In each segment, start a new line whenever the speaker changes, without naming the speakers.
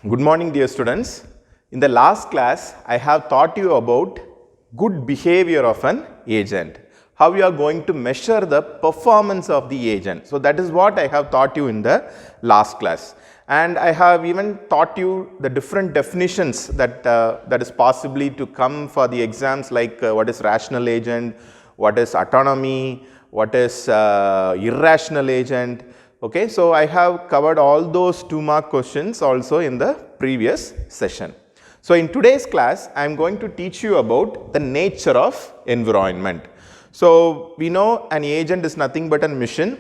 Good morning, dear students. In the last class, I have taught you about good behavior of an agent, how you are going to measure the performance of the agent. So, that is what I have taught you in the last class. And I have even taught you the different definitions that is possibly to come for the exams, like what is rational agent, what is autonomy, what is irrational agent. Okay, so I have covered all those 2-mark questions also in the previous session. So in today's class, I am going to teach you about the nature of environment. So we know an agent is nothing but a machine,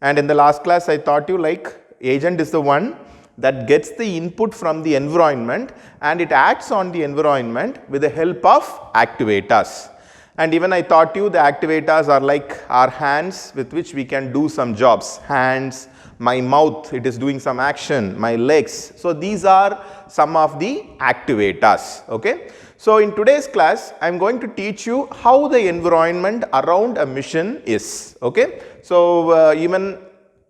and in the last class I taught you like agent is the one that gets the input from the environment and it acts on the environment with the help of actuators. And even I taught you the actuators are like our hands with which we can do some jobs. Hands, my mouth, it is doing some action, my legs. So these are some of the actuators. Okay. So in today's class, I am going to teach you how the environment around a machine is. Okay. So even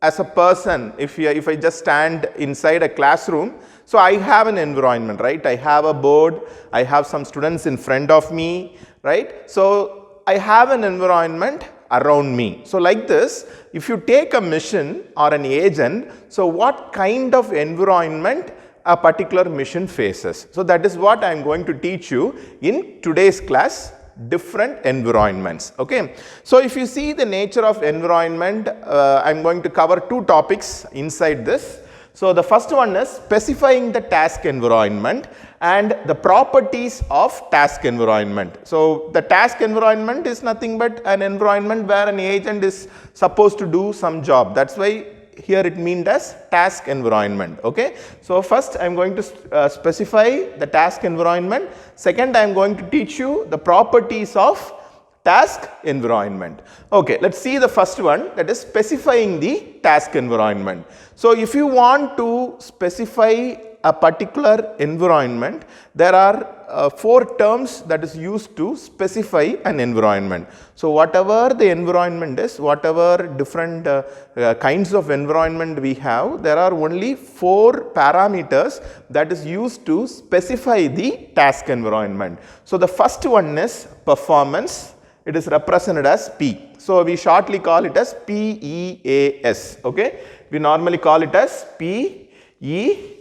as a person, if I just stand inside a classroom, so I have an environment, right? I have a board, I have some students in front of me, right? So I have an environment around me. So like this, if you take a machine or an agent, so what kind of environment a particular machine faces? So that is what I am going to teach you in today's class. Different environments. Okay. So if you see the nature of environment, I am going to cover 2 topics inside this. So the first one is specifying the task environment and the properties of task environment. So the task environment is nothing but an environment where an agent is supposed to do some job. That's why here it means as task environment. Okay. So first I am going to specify the task environment. Second, I am going to teach you the properties of task environment. Okay, let's see the first one, that is specifying the task environment. So if you want to specify a particular environment, there are 4 terms that is used to specify an environment. So whatever the environment is, whatever different kinds of environment we have, there are only 4 parameters that is used to specify the task environment. So the first one is performance. It is represented as P. So we shortly call it as PEAS. Okay, we normally call it as PEAS.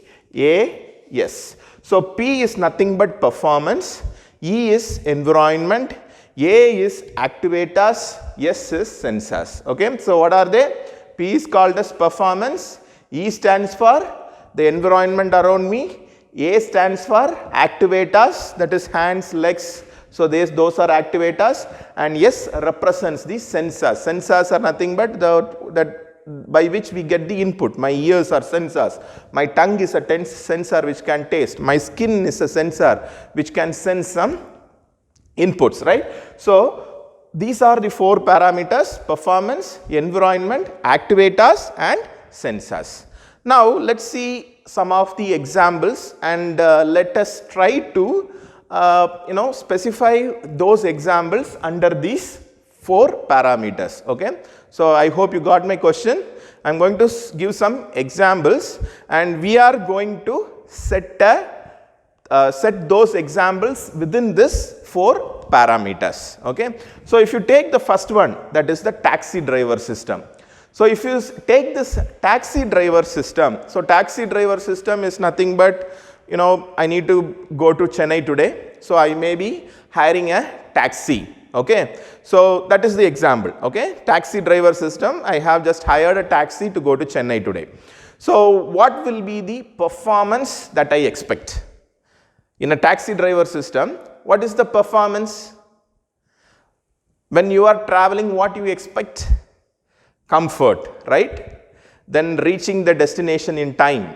So P is nothing but performance, E is environment, A is actuators, S is sensors. Okay, so what are they? P is called as performance, E stands for the environment around me, A stands for actuators, that is hands, legs. So those are actuators, and S represents the sensors. Sensors are nothing but that by which we get the input. My ears are sensors, my tongue is a sensor which can taste, my skin is a sensor which can sense some inputs, right? So these are the 4 parameters: performance, environment, actuators and sensors. Now let's see some of the examples and let us try to specify those examples under these 4 parameters. Okay. So I hope you got my question. I am going to give some examples and we are going to set those examples within this 4 parameters. Okay. So if you take the first one, that is the taxi driver system. So if you take this taxi driver system, so taxi driver system is nothing but, I need to go to Chennai today, so I may be hiring a taxi. Okay, so that is the example. Okay, taxi driver system, I have just hired a taxi to go to Chennai today. So what will be the performance that I expect in a taxi driver system? What is the performance when you are traveling? What you expect? Comfort, right? Then reaching the destination in time.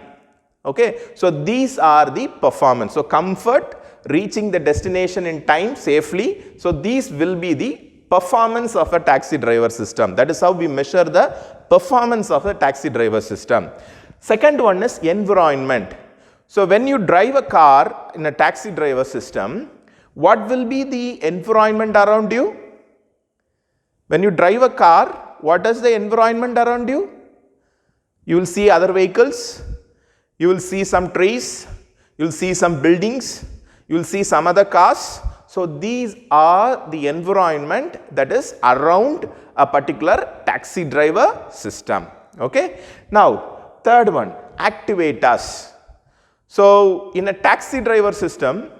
Okay, so these are the performance. So comfort, reaching the destination in time safely. So these will be the performance of a taxi driver system. That is how we measure the performance of a taxi driver system. Second one is environment. So when you drive a car in a taxi driver system, what will be the environment around you? When you drive a car, what is the environment around you? You will see other vehicles, You will see some trees, you will see some buildings, you will see some other cars. So these are the environment that is around a particular taxi driver system. Okay. Now third one, activators. So in a taxi driver system,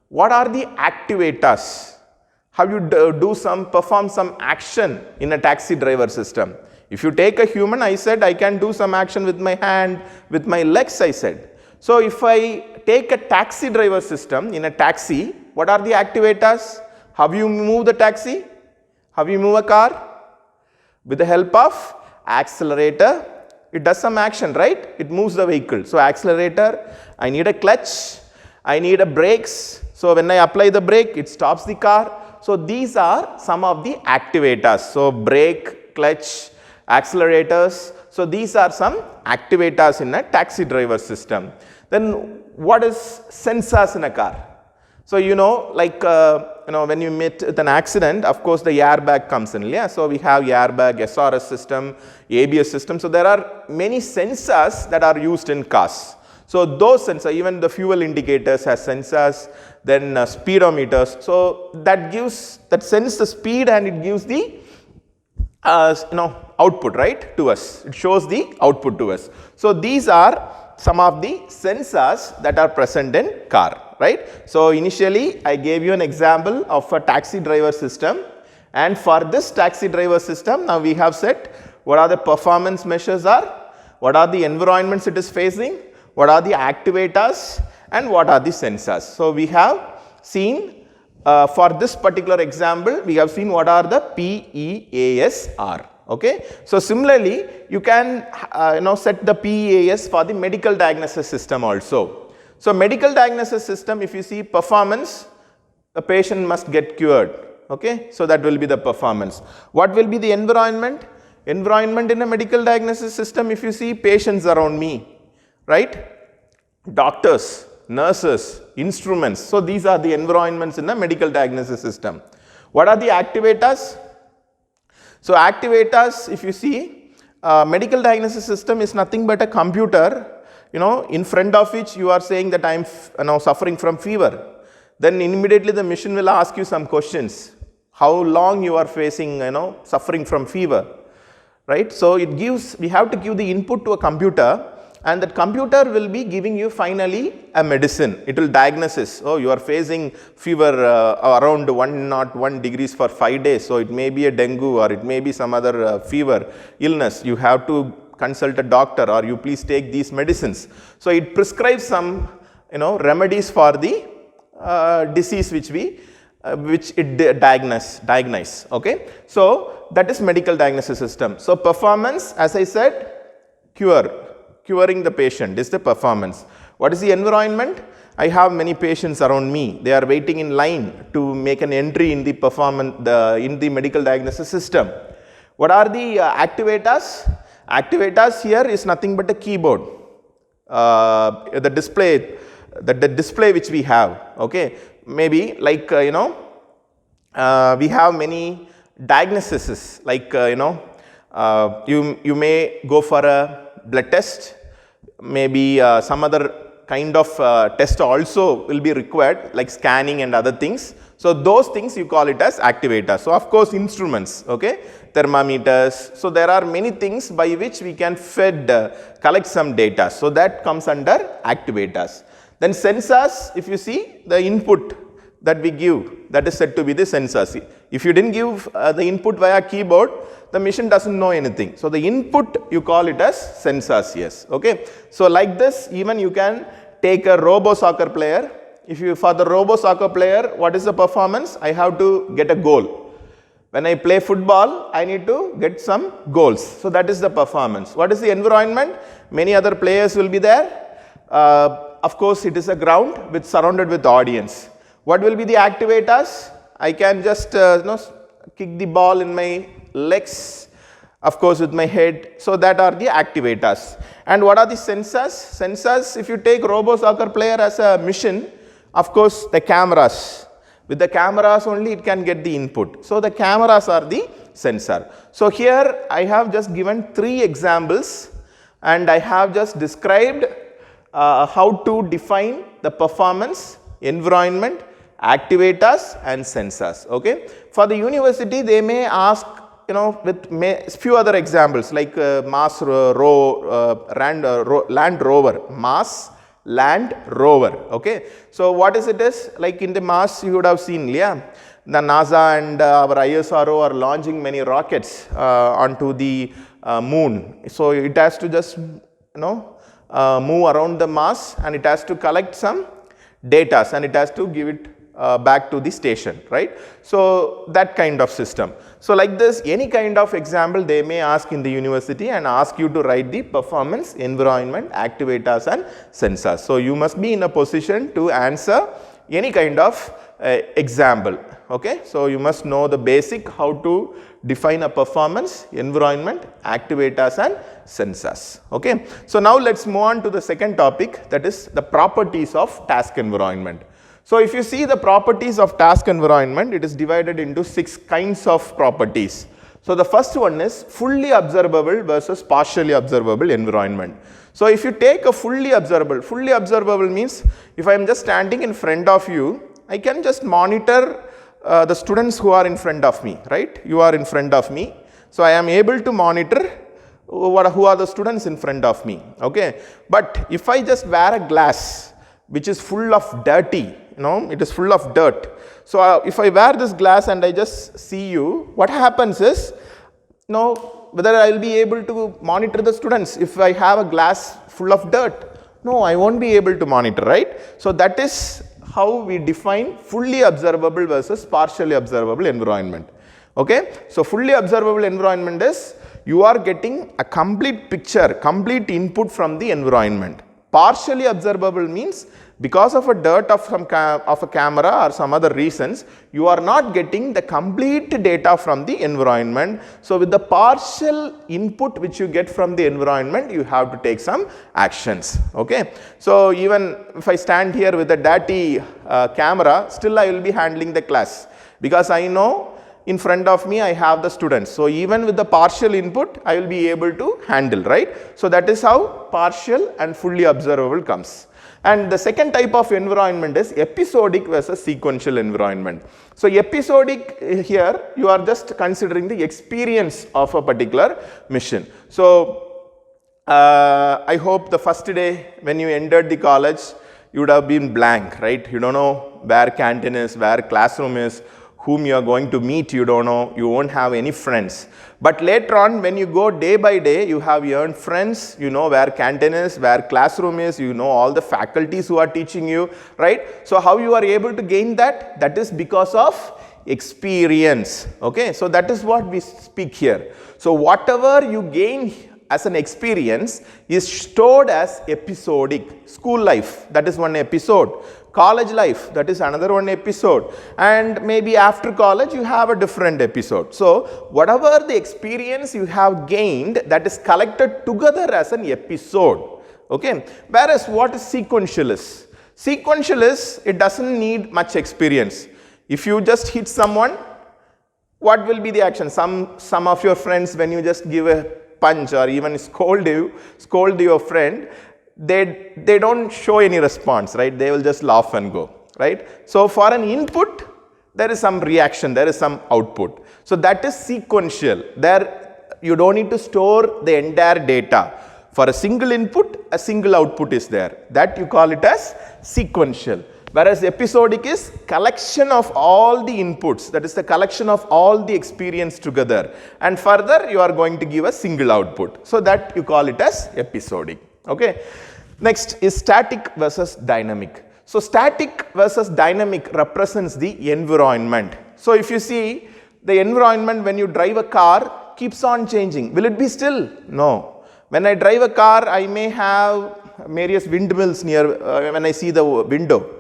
what are the activators? How you perform some action in a taxi driver system? If you take a human, I said I can do some action with my hand, with my legs, I said. So if I take a taxi driver system in a taxi, what are the activators? How you move the taxi? How you move a car? With the help of accelerator. It does some action, right? It moves the vehicle. So accelerator, I need a clutch, I need a brakes. So when I apply the brake, it stops the car. So these are some of the activators. So brake, clutch, accelerators. So these are some activators in a taxi driver system. Then what is sensors in a car? So like when you meet with an accident, of course the airbag comes in. Yeah, so we have airbag, SRS system, ABS system. So there are many sensors that are used in cars. So those sensors, even the fuel indicators has sensors, then speedometers. So that sends the speed and it gives the output, right, to us. It shows the output to us. So these are some of the sensors that are present in car, right. So initially I gave you an example of a taxi driver system, and for this taxi driver system now we have set what are the performance measures are, what are the environments it is facing, what are the activators, and what are the sensors. So we have seen for this particular example, we have seen what are the PEAS. Okay. So similarly, you can set the PEAS for the medical diagnosis system also. So medical diagnosis system, if you see performance, the patient must get cured. Okay. So that will be the performance. What will be the environment? Environment in a medical diagnosis system, if you see patients around me, right? Doctors, nurses, instruments. So these are the environments in a medical diagnosis system. What are the activators? So activators, if you see, medical diagnosis system is nothing but a computer, in front of which you are saying that I am suffering from fever. Then immediately the machine will ask you some questions. How long you are facing, suffering from fever, right? So we have to give the input to a computer, and that computer will be giving you finally a medicine. It will diagnose, oh, you are facing fever around 101 degrees for 5 days. So it may be a dengue or it may be some other fever, illness. You have to consult a doctor, or you please take these medicines. So it prescribes some, remedies for the disease which it diagnose. Okay. So that is medical diagnosis system. So performance, as I said, curing the patient is the performance. What is the environment? I have many patients around me. They are waiting in line to make an entry in the in the medical diagnosis system. What are the activators? Activators here is nothing but a keyboard. The display which we have. Okay, maybe like we have many diagnoses. Like you may go for a blood test, maybe some other kind of test also will be required, like scanning and other things. So those things you call it as activators. So of course instruments, okay, thermometers. So there are many things by which we can collect some data. So that comes under activators. Then sensors, if you see the input that we give, that is said to be the sensors. If you didn't give the input via keyboard, the machine doesn't know anything. So the input you call it as sensors, yes. Okay. So like this, even you can take a robo soccer player. For the robo soccer player, what is the performance? I have to get a goal. When I play football, I need to get some goals. So that is the performance. What is the environment? Many other players will be there. Of course, it is a ground surrounded with audience. What will be the activators? I can just kick the ball in my legs, of course with my head. So that are the activators. And what are the sensors? Sensors, if you take robo soccer player as a mission, of course the cameras. With the cameras only it can get the input. So the cameras are the sensor. So here I have just given 3 examples, and I have just described how to define the performance, environment, activators and sensors. Okay. For the university, they may ask, with few other examples like Mars Land Rover, Mars Land Rover. Okay. So what is it is like in the Mars you would have seen, yeah, the NASA and our ISRO are launching many rockets onto the moon. So it has to just move around the Mars and it has to collect some data and it has to give it back to the station, right? So that kind of system. So like this, any kind of example they may ask in the university and ask you to write the performance, environment, activators and sensors. So you must be in a position to answer any kind of example. Okay. So you must know the basic how to define a performance, environment, activators and sensors. Okay. So now let's move on to the second topic, that is the properties of task environment. So if you see the properties of task environment, it is divided into 6 kinds of properties. So the first one is fully observable versus partially observable environment. So if you take a fully observable means if I am just standing in front of you, I can just monitor the students who are in front of me, right? You are in front of me. So I am able to monitor who are the students in front of me. Okay. But if I just wear a glass which is full of dirty, it is full of dirt. So if I wear this glass and I just see you, what happens is, whether I will be able to monitor the students if I have a glass full of dirt? No, I won't be able to monitor, right? So that is how we define fully observable versus partially observable environment. Okay. So fully observable environment is you are getting a complete picture, complete input from the environment. Partially observable means because of a dirt of a camera or some other reasons, you are not getting the complete data from the environment. So with the partial input which you get from the environment, you have to take some actions. Okay. So even if I stand here with a dirty camera, still I will be handling the class because I know in front of me I have the students. So even with the partial input, I will be able to handle, right? So that is how partial and fully observable comes. And the second type of environment is episodic versus sequential environment. So episodic here, you are just considering the experience of a particular mission. So I hope the first day when you entered the college, you would have been blank, right? You don't know where canteen is, where classroom is, whom you are going to meet, you don't know, you won't have any friends. But later on, when you go day by day, you have earned friends, you know where canteen is, where classroom is, you know all the faculties who are teaching you, right? So how you are able to gain that? That is because of experience. Okay, so that is what we speak here. So whatever you gain as an experience is stored as episodic. School life, that is one episode. College life, that is another one episode, and maybe after college you have a different episode. So whatever the experience you have gained, that is collected together as an episode. Okay. Whereas what is sequential is? Sequential is, it doesn't need much experience. If you just hit someone, what will be the action? Some of your friends, when you just give a punch or even scold your friend, they don't show any response, right? They will just laugh and go, right? So for an input, there is some reaction, there is some output. So that is sequential. There you don't need to store the entire data. For a single input, a single output is there. That you call it as sequential. Whereas episodic is collection of all the inputs, that is the collection of all the experience together. And further, you are going to give a single output. So that you call it as episodic. Okay. Next is static versus dynamic. So static versus dynamic represents the environment. So if you see the environment when you drive a car keeps on changing. Will it be still? No. When I drive a car, I may have various windmills near when I see the window.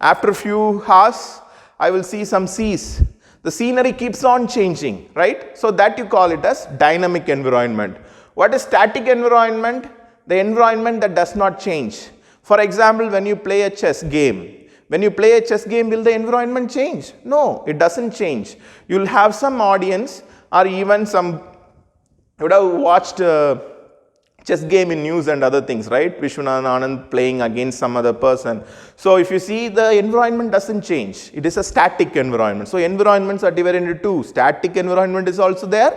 After a few hours, I will see some seas. The scenery keeps on changing, right? So that you call it as dynamic environment. What is static environment? The environment that does not change. For example, when you play a chess game, will the environment change? No, it doesn't change. You will have some audience or even some, you would have watched chess game in news and other things, right? Vishwanathan Anand playing against some other person. So if you see, the environment doesn't change. It is a static environment. So environments are divided into two. Static environment is also there.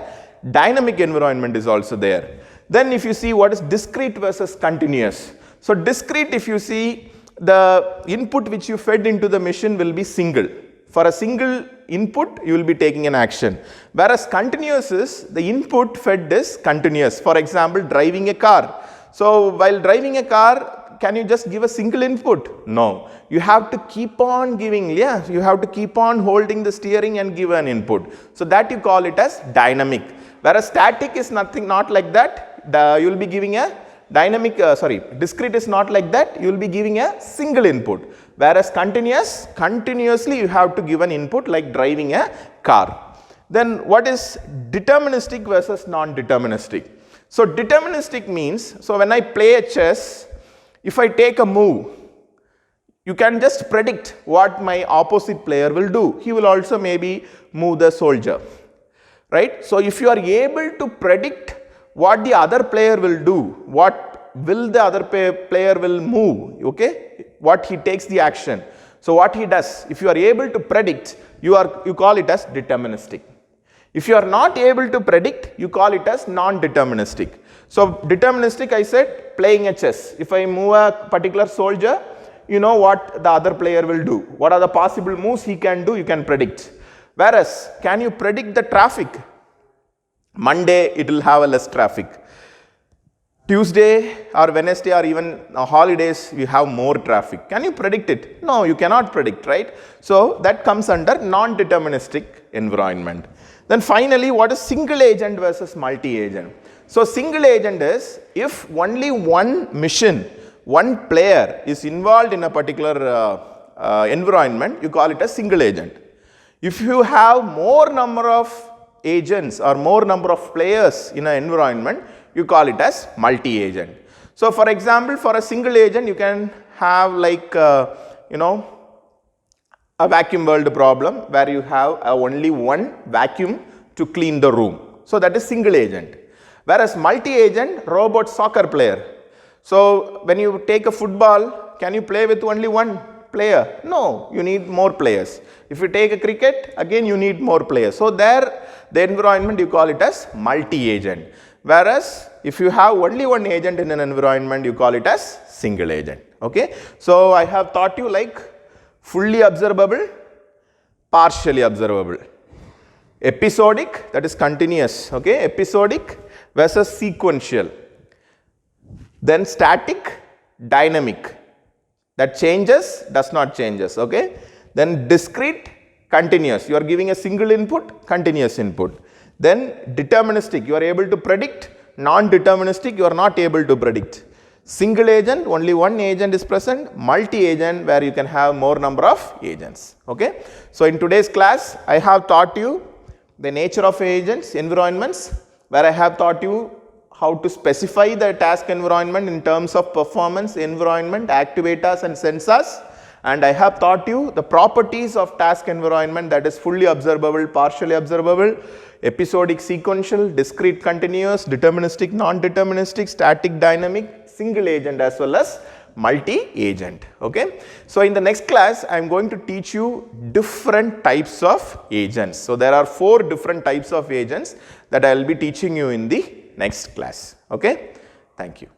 Dynamic environment is also there. Then if you see what is discrete versus continuous. So discrete, if you see, the input which you fed into the machine will be single. For a single input, you will be taking an action. Whereas continuous is, the input fed is continuous. For example, driving a car. So while driving a car, can you just give a single input? No. You have to keep on giving, you have to keep on holding the steering and give an input. So that you call it as dynamic. Whereas static is not like that. You will be giving a discrete is not like that. You will be giving a single input. Whereas continuously you have to give an input like driving a car. Then what is deterministic versus non-deterministic? So deterministic means, so when I play a chess, if I take a move, you can just predict what my opposite player will do. He will also maybe move the soldier, right? So if you are able to predict what the other player will do, what will the other player will move, okay, what he takes the action. So what he does, if you are able to predict, you call it as deterministic. If you are not able to predict, you call it as non-deterministic. So deterministic, I said, playing a chess. If I move a particular soldier, you know what the other player will do. What are the possible moves he can do, you can predict. Whereas, can you predict the traffic? Monday, it will have a less traffic. Tuesday or Wednesday or even holidays, you have more traffic. Can you predict it? No, you cannot predict, right? So that comes under non-deterministic environment. Then finally, what is single agent versus multi-agent? So single agent is if only one mission, one player is involved in a particular environment, you call it a single agent. If you have more number of agents or more number of players in an environment, you call it as multi-agent. So for example, for a single agent, you can have like, a vacuum world problem where you have only one vacuum to clean the room. So that is single agent. Whereas multi-agent, robot soccer player. So when you take a football, can you play with only one player? No, you need more players. If you take a cricket, again you need more players. So there, the environment you call it as multi-agent. Whereas if you have only one agent in an environment, you call it as single agent. Okay. So I have taught you like fully observable, partially observable, episodic, that is continuous, okay, episodic versus sequential, then static, dynamic, that changes, does not changes, okay, then discrete, continuous, you are giving a single input, continuous input, then deterministic, you are able to predict, non-deterministic, you are not able to predict. Single agent, only one agent is present, multi-agent where you can have more number of agents, okay. So in today's class, I have taught you the nature of agents, environments, where I have taught you how to specify the task environment in terms of performance, environment, activators and sensors. And I have taught you the properties of task environment, that is fully observable, partially observable, episodic, sequential, discrete, continuous, deterministic, non-deterministic, static, dynamic, single agent as well as multi-agent, okay. So in the next class, I am going to teach you different types of agents. So there are 4 different types of agents that I will be teaching you in the next class, okay. Thank you.